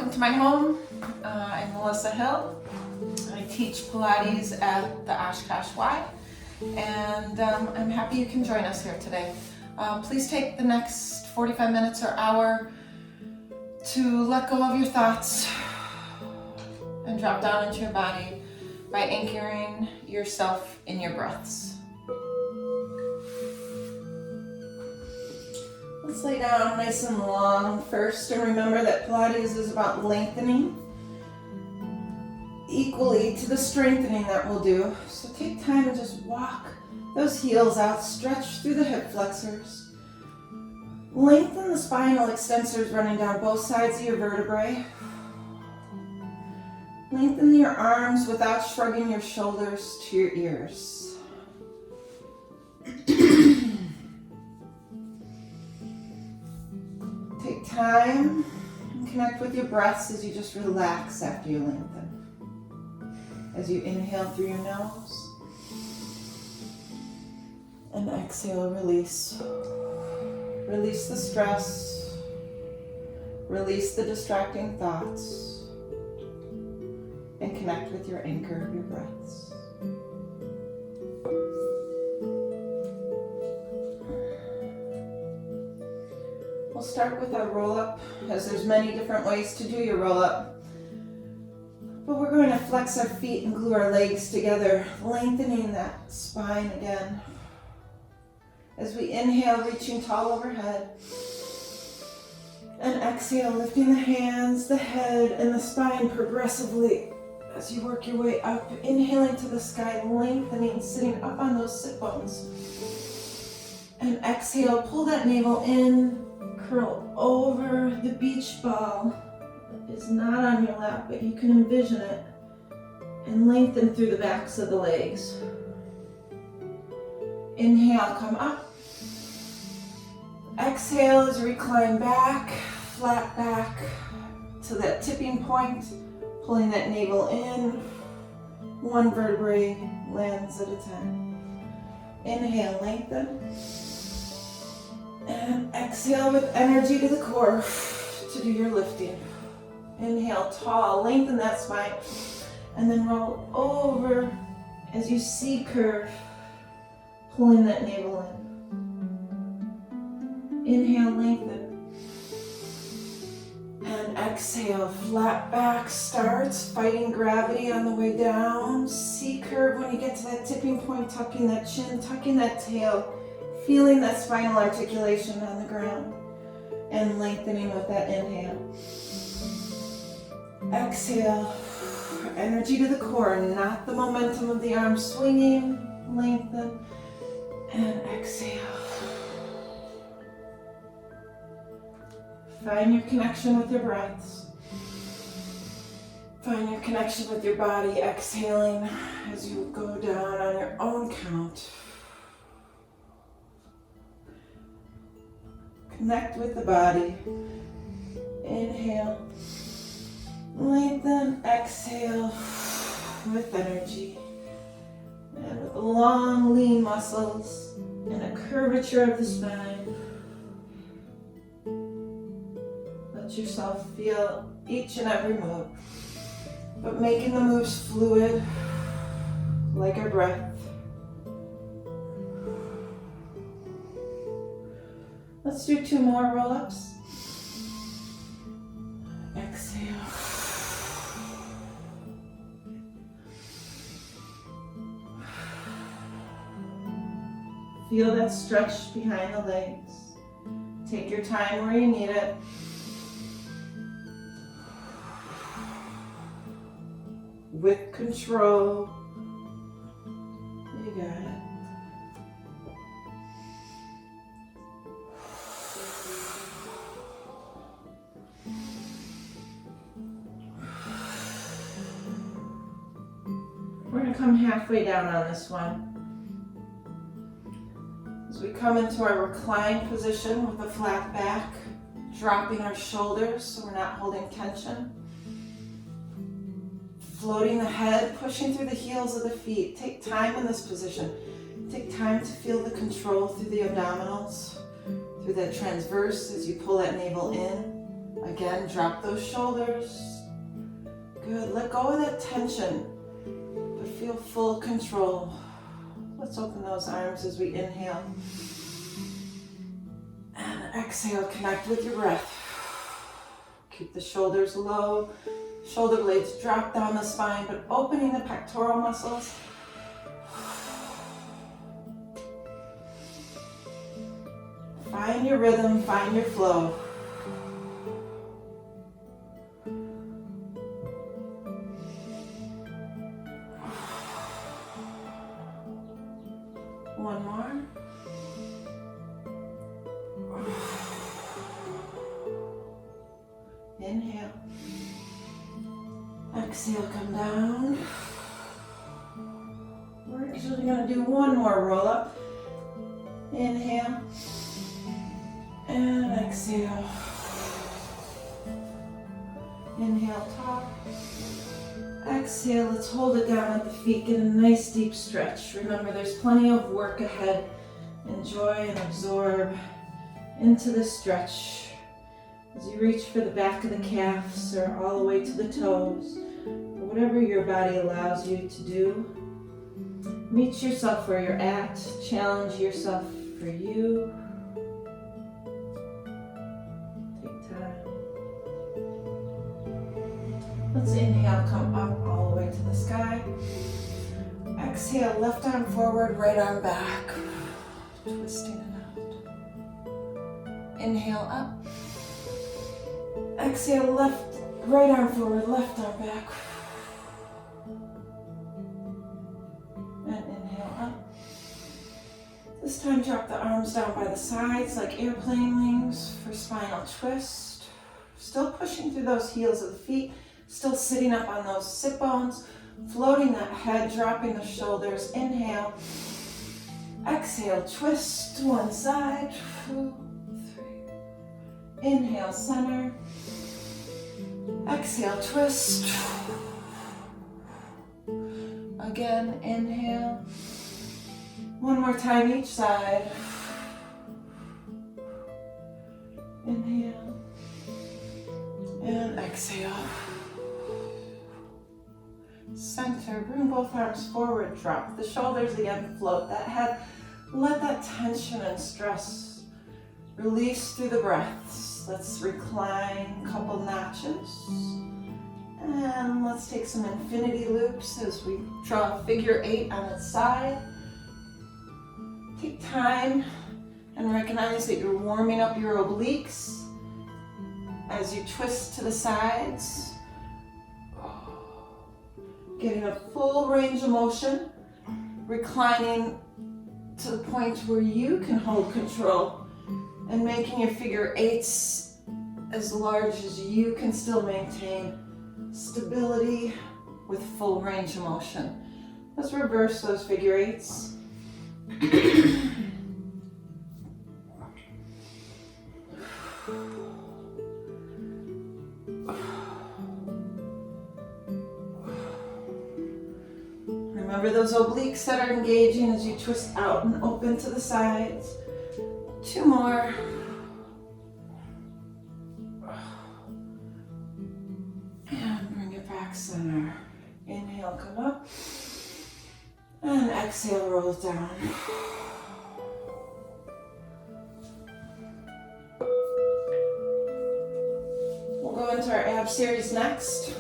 Welcome to my home. I'm Melissa Hill. I teach Pilates at the Oshkosh Y, and I'm happy you can join us here today. Please take the next 45 minutes or hour to let go of your thoughts and drop down into your body by anchoring yourself in your breaths. Let's lay down nice and long first, and remember that Pilates is about lengthening equally to the strengthening that we'll do. So take time and just walk those heels out, stretch through the hip flexors. Lengthen the spinal extensors running down both sides of your vertebrae. Lengthen your arms without shrugging your shoulders to your ears. Take time and connect with your breaths as you just relax after you lengthen. As you inhale through your nose and exhale, release. Release the stress. Release the distracting thoughts. And connect with your anchor of your breaths. We'll start with our roll-up, as there's many different ways to do your roll-up. But we're going to flex our feet and glue our legs together, lengthening that spine again. As we inhale, reaching tall overhead. And exhale, lifting the hands, the head, and the spine progressively as you work your way up. Inhaling to the sky, lengthening, sitting up on those sit bones. And exhale, pull that navel in. Curl over. The beach ball is not on your lap, but you can envision it. And lengthen through the backs of the legs. Inhale, come up. Exhale as you recline back, flat back to that tipping point, pulling that navel in. One vertebrae lands at a time. Inhale, lengthen. And exhale with energy to the core to do your lifting. Inhale, tall, lengthen that spine. And then roll over as you C-curve, pulling that navel in. Inhale, lengthen. And exhale, flat back starts, fighting gravity on the way down. C-curve when you get to that tipping point, tucking that chin, tucking that tail. Feeling that spinal articulation on the ground and lengthening with that inhale. Exhale, energy to the core, not the momentum of the arms swinging. Lengthen and exhale. Find your connection with your breaths. Find your connection with your body, exhaling as you go down on your own count. Connect with the body. Inhale. Lengthen. Exhale with energy. And with long, lean muscles and a curvature of the spine. Let yourself feel each and every move. But making the moves fluid, like our breath. Let's do 2 more roll-ups. Exhale. Feel that stretch behind the legs. Take your time where you need it. With control. You got it. We're going to come halfway down on this one. As we come into our reclined position with a flat back, dropping our shoulders so we're not holding tension. Floating the head, pushing through the heels of the feet. Take time in this position. Take time to feel the control through the abdominals, through that transverse as you pull that navel in. Again, drop those shoulders. Good, let go of that tension, but feel full control. Let's open those arms as we inhale. And exhale, connect with your breath. Keep the shoulders low, shoulder blades drop down the spine, but opening the pectoral muscles. Find your rhythm, find your flow. One more. Inhale. Exhale, come down. We're actually going to do one more roll up. Inhale. And exhale. Inhale, top. Exhale, let's hold it down at the feet. Get a nice deep stretch. Remember, there's plenty of work ahead. Enjoy and absorb into the stretch. As you reach for the back of the calves or all the way to the toes, or whatever your body allows you to do. Meet yourself where you're at. Challenge yourself for you. Let's inhale, come up all the way to the sky. Exhale, left arm forward, right arm back. Twisting it out. Inhale, up. Exhale, right arm forward, left arm back. And inhale, up. This time, drop the arms down by the sides like airplane wings for spinal twist. Still pushing through those heels of the feet. Still sitting up on those sit bones, floating that head, dropping the shoulders. Inhale. Exhale, twist to one side. 2, 3. Inhale, center. Exhale, twist. Again, inhale. One more time each side. Inhale. And exhale. Center, bring both arms forward, drop the shoulders again, float that head. Let that tension and stress release through the breaths. Let's recline a couple notches. And let's take some infinity loops as we draw a figure 8 on its side. Take time and recognize that you're warming up your obliques as you twist to the sides. Getting a full range of motion, reclining to the point where you can hold control and making your figure 8s as large as you can still maintain stability with full range of motion. Let's reverse those figure 8s. Remember those obliques that are engaging as you twist out and open to the sides. 2 more. And bring it back center. Inhale, come up. And exhale, roll it down. We'll go into our ab series next.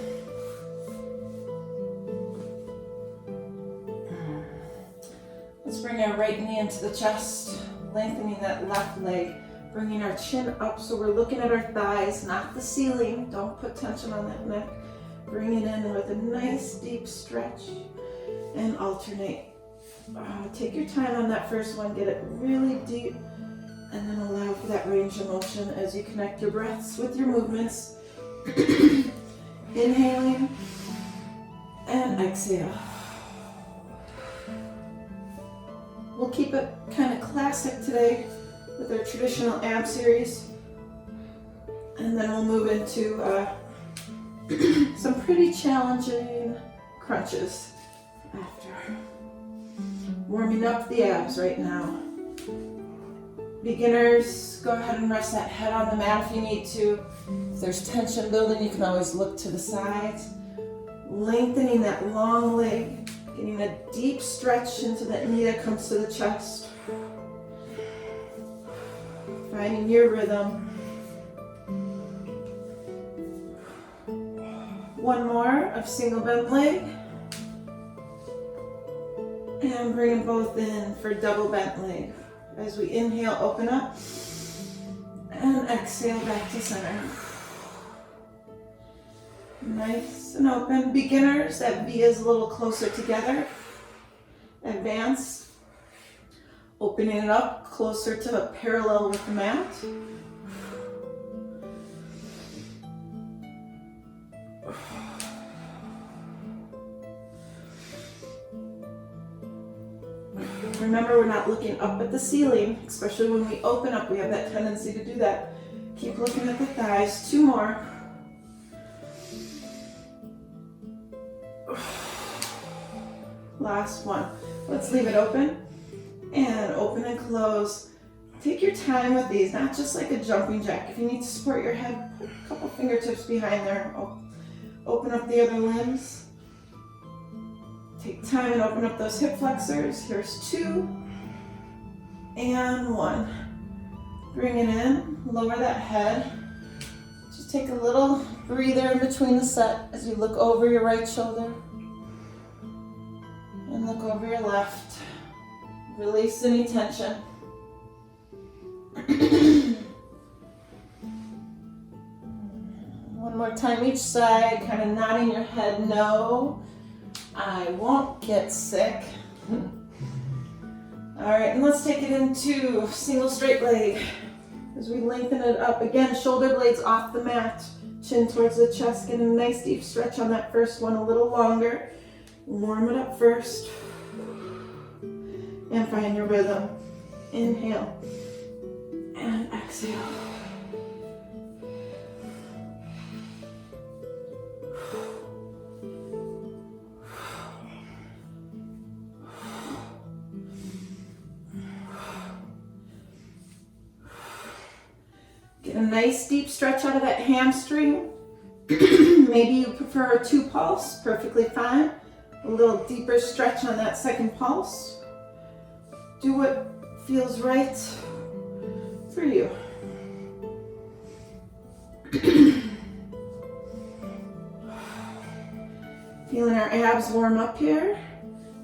Let's bring our right knee into the chest, lengthening that left leg, bringing our chin up so we're looking at our thighs, not the ceiling. Don't put tension on that neck. Bring it in with a nice deep stretch and alternate. Take your time on that first one, get it really deep, and then allow for that range of motion as you connect your breaths with your movements. Inhaling and exhale. We'll keep it kind of classic today with our traditional ab series. And then we'll move into some pretty challenging crunches after. Warming up the abs right now. Beginners, go ahead and rest that head on the mat if you need to. If there's tension building, you can always look to the sides. Lengthening that long leg, getting a deep stretch into that knee that comes to the chest. Finding your rhythm. One more of single bent leg. And bring them both in for double bent leg. As we inhale, open up. And exhale back to center. Nice and open. Beginners, that V is a little closer together. Advanced. Opening it up closer to parallel with the mat. Remember, we're not looking up at the ceiling, especially when we open up. We have that tendency to do that. Keep looking at the thighs. 2 more. Last one. Let's leave it open. And open and close. Take your time with these, not just like a jumping jack. If you need to support your head, put a couple fingertips behind there. Open up the other limbs. Take time and open up those hip flexors. Here's 2 and 1. Bring it in, lower that head. Just take a little breather in between the set as you look over your right shoulder and look over your left. Release any tension. One more time each side, kind of nodding your head no. I won't get sick. All right, and let's take it into single straight leg. As we lengthen it up, again, shoulder blades off the mat, chin towards the chest, get a nice deep stretch on that first one, a little longer. Warm it up first. And find your rhythm. Inhale and exhale. Get a nice deep stretch out of that hamstring. Maybe you prefer a 2 pulse, perfectly fine. A little deeper stretch on that second pulse. Do what feels right for you. Feeling our abs warm up here.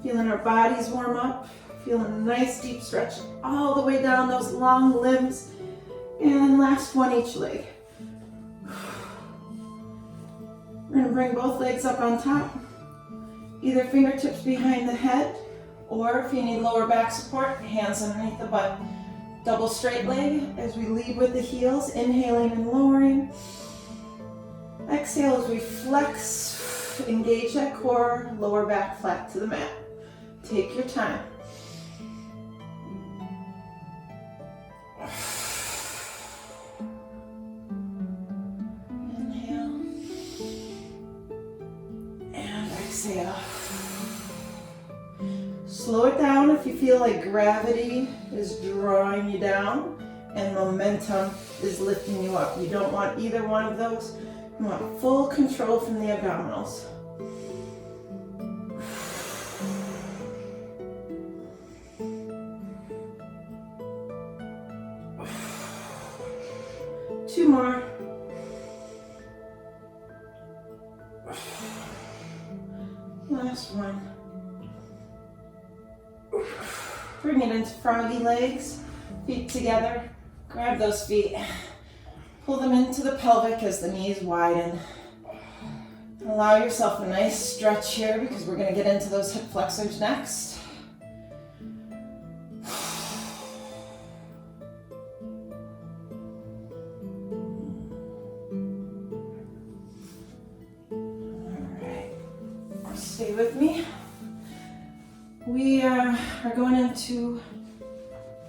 Feeling our bodies warm up. Feeling a nice deep stretch all the way down those long limbs. And last one each leg. We're going to bring both legs up on top. Either fingertips behind the head, or if you need lower back support, hands underneath the butt. Double straight leg as we lead with the heels, inhaling and lowering. Exhale as we flex, engage that core, lower back flat to the mat. Take your time. Inhale and exhale. Slow it down if you feel like gravity is drawing you down and momentum is lifting you up. You don't want either one of those. You want full control from the abdominals. Two more. Last one. Bring it into froggy legs, feet together. Grab those feet. Pull them into the pelvic as the knees widen. Allow yourself a nice stretch here because we're going to get into those hip flexors next. Stay with me. We are going into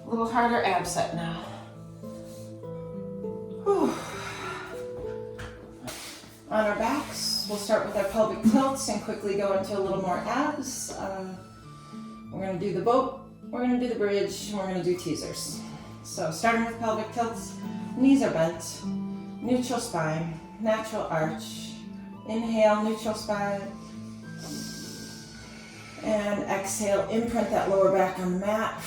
a little harder ab set now. Whew. On our backs, we'll start with our pelvic tilts and quickly go into a little more abs. We're going to do the boat, we're going to do the bridge, and we're going to do teasers. So starting with pelvic tilts, knees are bent. neutral spine, natural arch. Inhale, neutral spine. And exhale, imprint that lower back on the mat.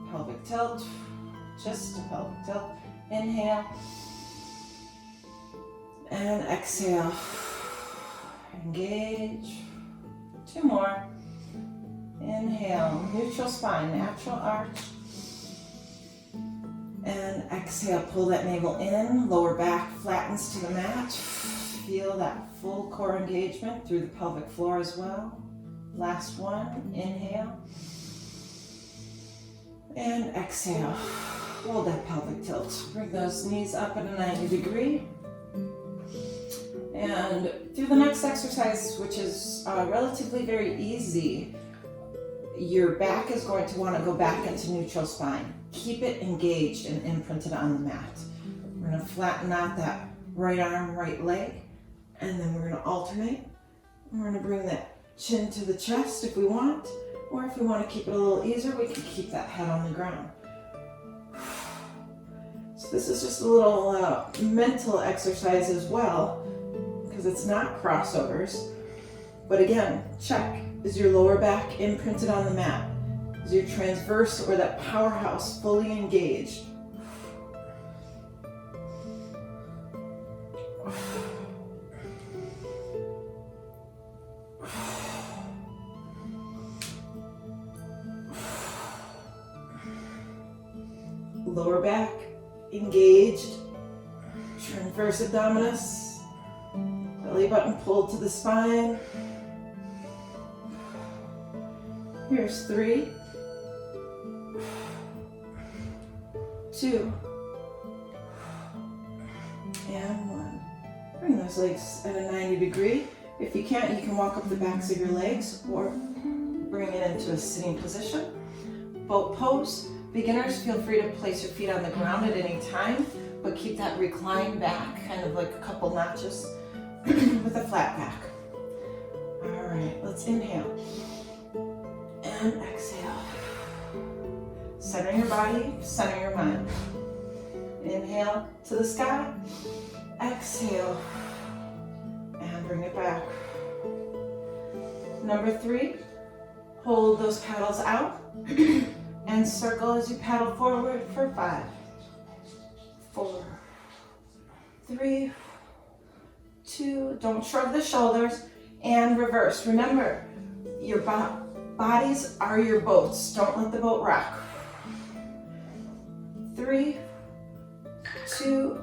Pelvic tilt, just a pelvic tilt. Inhale. And exhale. Engage. 2 more. Inhale, neutral spine, natural arch. And exhale, pull that navel in, lower back flattens to the mat. Feel that full core engagement through the pelvic floor as well. Last one, inhale. And exhale, hold that pelvic tilt. Bring those knees up at a 90 degree. And through the next exercise, which is relatively very easy, your back is going to want to go back into neutral spine. Keep it engaged and imprinted on the mat. We're going to flatten out that right arm, right leg, and then we're going to alternate. We're going to bring that chin to the chest if we want, or if we want to keep it a little easier, we can keep that head on the ground. So this is just a little mental exercise as well, because it's not crossovers. But again, check. Is your lower back imprinted on the mat? Is your transverse or that powerhouse fully engaged? Lower back engaged, transverse abdominis, belly button pulled to the spine. Here's 3, 2, and 1. Bring those legs at a 90 degree. If you can't, you can walk up the backs of your legs or bring it into a sitting position. Boat pose. Beginners, feel free to place your feet on the ground at any time, but keep that reclined back, kind of like a couple notches with a flat back. All right, let's inhale. And exhale. Center your body, center your mind. Inhale to the sky. Exhale. And bring it back. Number 3, hold those paddles out and circle as you paddle forward for 5, 4, 3, 2, don't shrug the shoulders, and reverse. Remember, your bodies are your boats. Don't let the boat rock. 3, 2,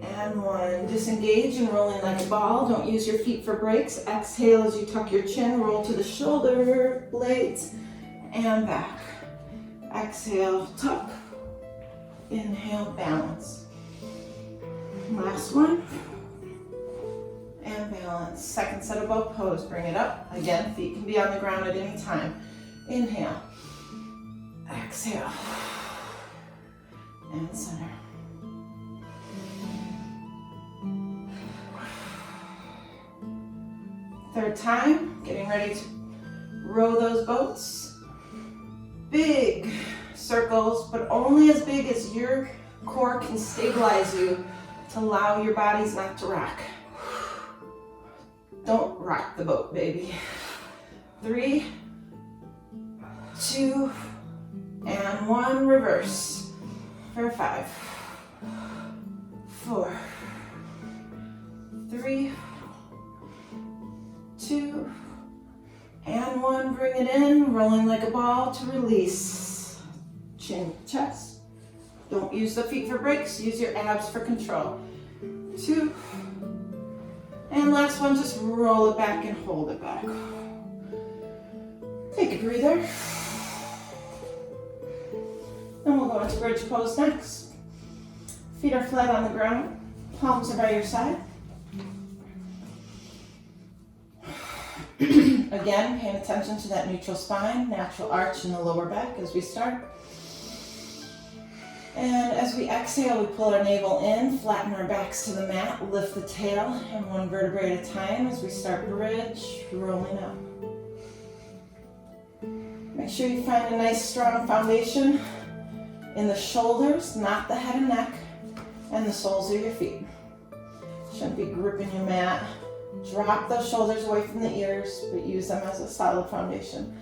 and 1. Disengage and roll in like a ball. Don't use your feet for brakes. Exhale as you tuck your chin, roll to the shoulder blades, and back. Exhale, tuck. Inhale, balance. Last one. And balance. Second set of boat pose. Bring it up. Again, feet can be on the ground at any time. Inhale. Exhale. And center. Third time. Getting ready to row those boats. Big circles, but only as big as your core can stabilize you to allow your bodies not to rock. Don't rock the boat, baby. 3, 2, and 1. Reverse for 5, 4, 3, 2, and 1. Bring it in, rolling like a ball to release. Chin, chest. Don't use the feet for brakes, use your abs for control. 2, and last one, just roll it back and hold it back. Take a breather. And we'll go into bridge pose next. Feet are flat on the ground, palms are by your side. Again, paying attention to that neutral spine, natural arch in the lower back as we start. And as we exhale, we pull our navel in, flatten our backs to the mat, lift the tail, and 1 vertebrae at a time as we start bridge, rolling up. Make sure you find a nice strong foundation in the shoulders, not the head and neck. and the soles of your feet. Shouldn't be gripping your mat. Drop those shoulders away from the ears, but use them as a solid foundation.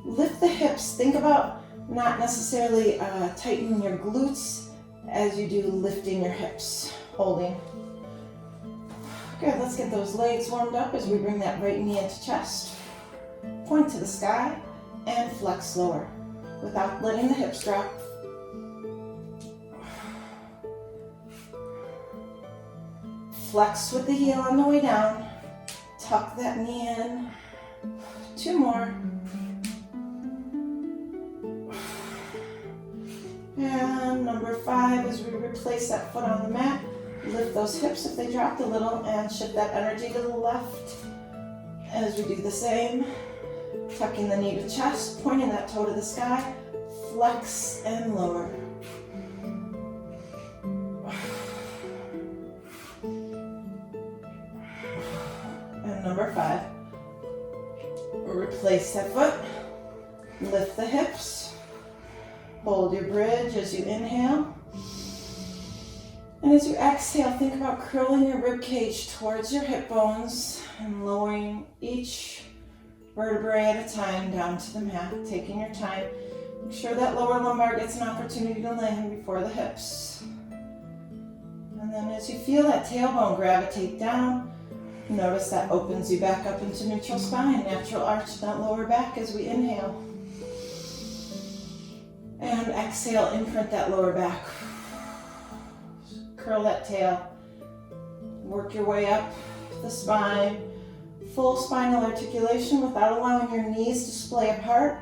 Lift the hips. Think about not necessarily tightening your glutes as you do lifting your hips, holding. Good, let's get those legs warmed up as we bring that right knee into chest. Point to the sky and flex lower without letting the hips drop. Flex with the heel on the way down. Tuck that knee in. 2 more. And number 5, as we replace that foot on the mat, lift those hips if they dropped a little and shift that energy to the left. As we do the same, tucking the knee to chest, pointing that toe to the sky, flex and lower. And number 5, replace that foot, lift the hips, hold your bridge as you inhale. And as you exhale, think about curling your rib cage towards your hip bones and lowering each vertebrae at a time down to the mat, taking your time. Make sure that lower lumbar gets an opportunity to land before the hips. And then as you feel that tailbone gravitate down, notice that opens you back up into neutral spine, natural arch that lower back as we inhale. And exhale, imprint that lower back. Curl that tail. Work your way up the spine. Full spinal articulation without allowing your knees to splay apart.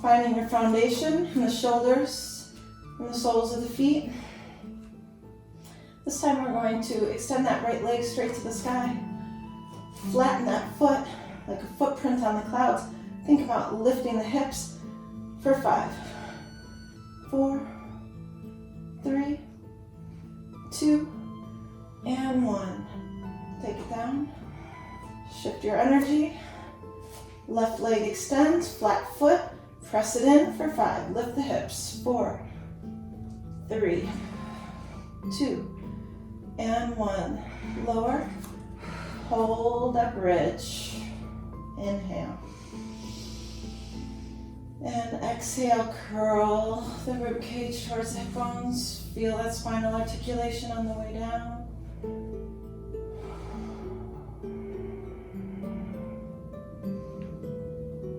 Finding your foundation in the shoulders and the soles of the feet. This time we're going to extend that right leg straight to the sky. Flatten that foot like a footprint on the clouds. Think about lifting the hips for 5, 4, 3, 2, and 1. Take it down. Shift your energy. Left leg extends, flat foot. Press it in for 5. Lift the hips. 4, 3, 2, and 1. Lower. Hold that bridge. Inhale. And exhale, curl the rib cage towards the hip bones. Feel that spinal articulation on the way down.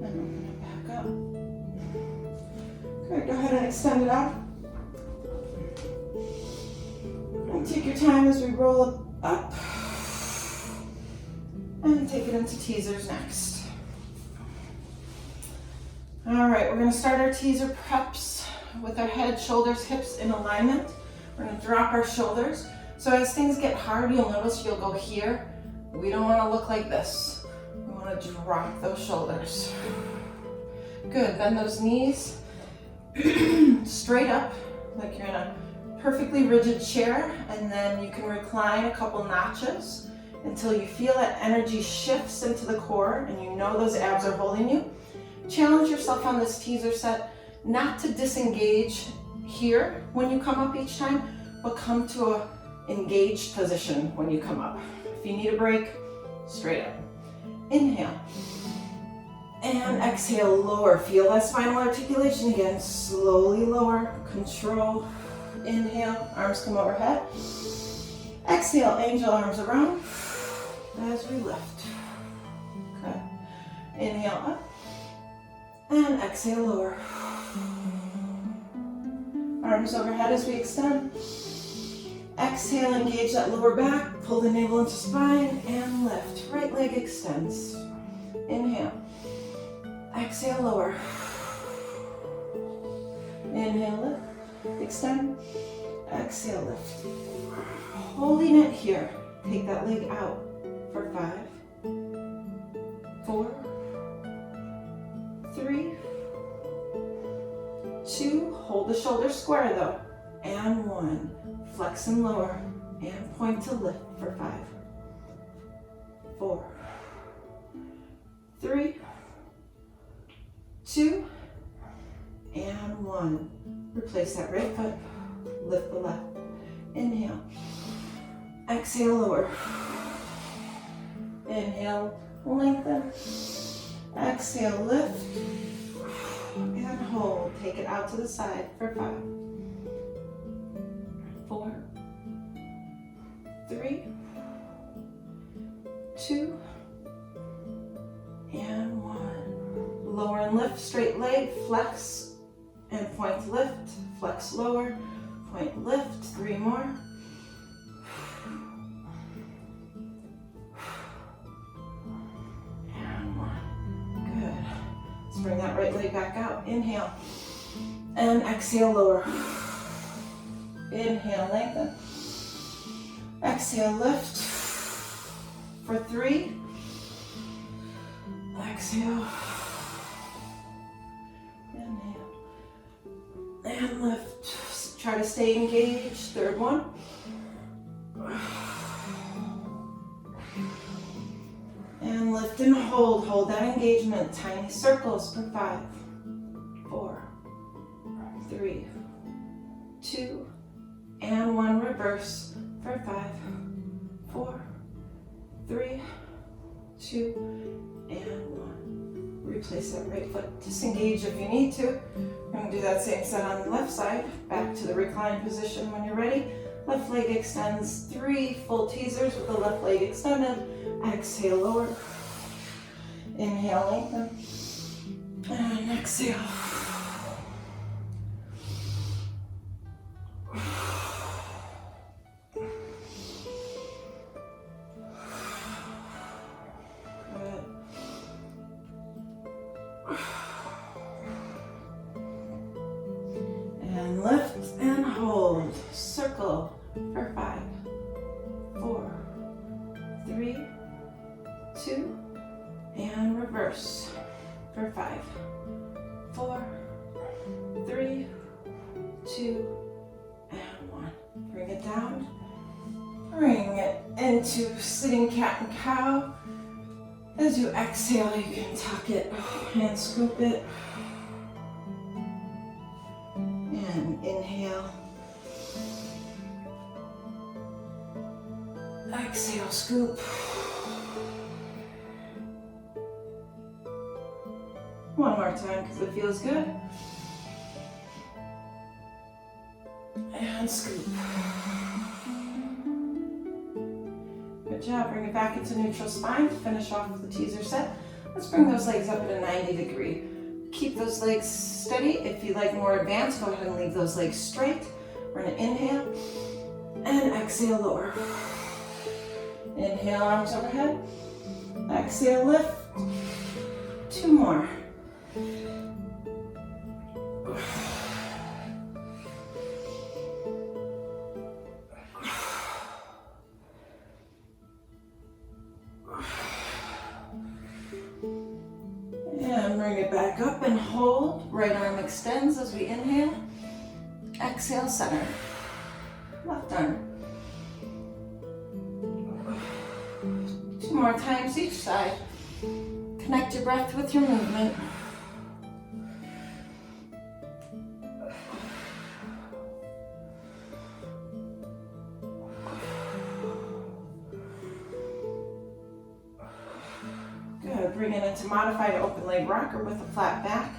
And open it back up. Good, go ahead and extend it out. And take your time as we roll it up. And take it into teasers next. All right, we're gonna start our teaser preps with our head, shoulders, hips in alignment. We're gonna drop our shoulders. So as things get hard, you'll notice you'll go here. We don't wanna look like this. We wanna drop those shoulders. Good, bend those knees straight up, like you're in a perfectly rigid chair, and then you can recline a couple notches until you feel that energy shifts into the core and you know those abs are holding you. Challenge yourself on this teaser set not to disengage here when you come up each time, but come to a engaged position when you come up. If you need a break, straight up. Inhale. And exhale, lower. Feel that spinal articulation again. Slowly lower, control. Inhale, arms come overhead. Exhale, angel arms around as we lift. Okay. Inhale up. And exhale, lower. Arms overhead as we extend. Exhale, engage that lower back. Pull the navel into spine and lift. Right leg extends. Inhale. Exhale, lower. Inhale, lift. Extend. Exhale, lift. Holding it here. Take that leg out for 5, 4, 3, 2, hold the shoulders square though, and 1. Flex and lower, and point to lift for 5, 4, 3, 2, and 1. Replace that right foot, lift the left. Inhale. Exhale, lower. Inhale, lengthen. Exhale, lift. And hold. Take it out to the side for 5, 4, 3, 2, and 1. Lower and lift, straight leg, flex, and point lift. Flex lower, point lift. 3 more. And 1. Good. Let's bring that right leg back out. Inhale. And exhale, lower. Inhale, lengthen. Exhale, lift. For 3. Exhale. Inhale. And lift. Try to stay engaged. 3rd one. And lift and hold. Hold that engagement. Tiny circles for 5, 4, 3, 2, and 1. Reverse for 5, 4, 3, 2, and 1. Replace that right foot. Disengage if you need to. We're going to do that same set on the left side. Back to the reclined position when you're ready. Left leg extends. 3 full teasers with the left leg extended. Exhale, lower. Inhale, lengthen. And exhale. Good. And lift and hold. Circle for 5, 4, 3, 2, and reverse for 5, 4, 3, 2, and 1. Bring it down. Bring it into sitting cat and cow. As you exhale, you can tuck it and scoop it. And inhale. Exhale, scoop. One more time because it feels good. And scoop. Good job. Bring it back into neutral spine to finish off with the teaser set. Let's bring those legs up at a 90 degree. Keep those legs steady. If you like more advanced, go ahead and leave those legs straight. We're going to inhale and exhale, lower. Inhale, arms overhead. Exhale, lift. 2 more. And bring it back up and hold. Right arm extends as we inhale. Exhale, center. Left arm. 2 more times each side. Connect your breath with your movement. Good. Bring it into modified open leg rocker with a flat back.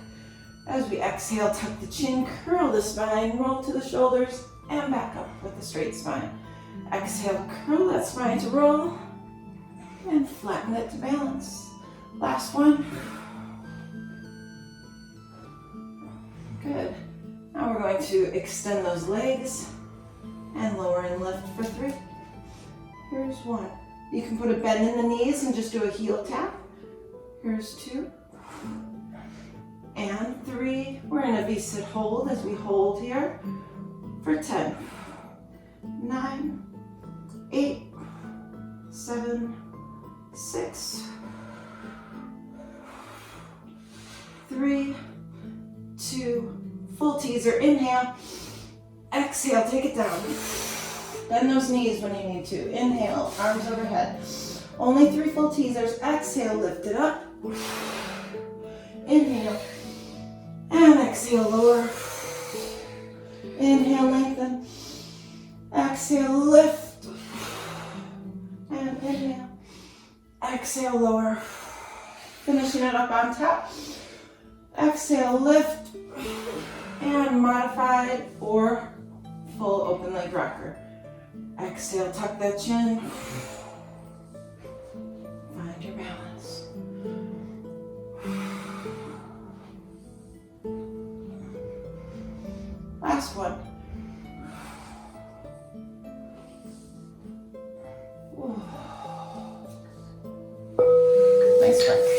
As we exhale, tuck the chin, curl the spine, roll to the shoulders, and back up with a straight spine. Exhale, curl that spine to roll, and flatten it to balance. Last one. Good. Now we're going to extend those legs and lower and lift for 3. Here's 1. You can put a bend in the knees and just do a heel tap. Here's 2. And 3. We're in a V-sit hold as we hold here for 10, 9, 8, 7, 6, 3, 2, full teaser. Inhale, exhale, take it down. Bend those knees when you need to. Inhale, arms overhead. Only 3 full teasers. Exhale, lift it up. Inhale, and exhale, lower. Inhale, lengthen. Exhale. Exhale, lift. And inhale. Exhale, lower. Finishing it up on top. Exhale, lift. And modified or full open leg rocker. Exhale, tuck that chin. Find your balance. Last one. Nice work.